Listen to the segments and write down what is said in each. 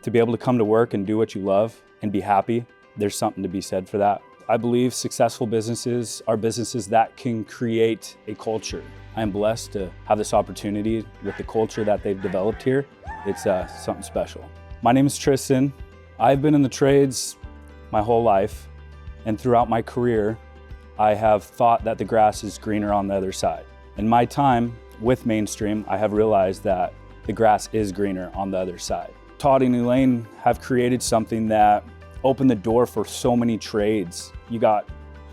To be able to come to work and do what you love and be happy, there's something to be said for that. I believe successful businesses are businesses that can create a culture. I am blessed to have this opportunity with the culture that they've developed here. It's something special. My name is Tristan. I've been in the trades my whole life, and throughout my career, I have thought that the grass is greener on the other side. In my time with Mainstream, I have realized that the grass is greener on the other side. Todd and Elaine have created something that opened the door for so many trades. You got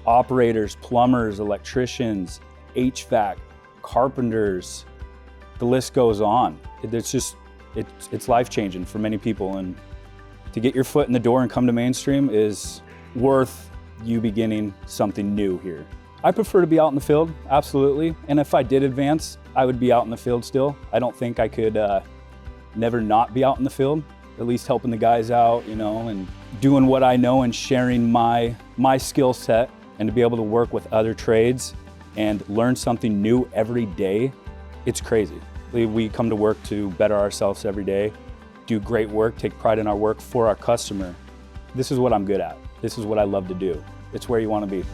operators, plumbers, electricians, HVAC, carpenters, the list goes on. It's life-changing for many people, and to get your foot in the door and come to Mainstream is worth you beginning something new here. I prefer to be out in the field, absolutely, and if I did advance, I would be out in the field still. I don't think I could never not be out in the field, at least helping the guys out, you know, and doing what I know and sharing my skill set, and to be able to work with other trades and learn something new every day. It's crazy. We come to work to better ourselves every day, do great work, take pride in our work for our customer. This is what I'm good at. This is what I love to do. It's where you want to be.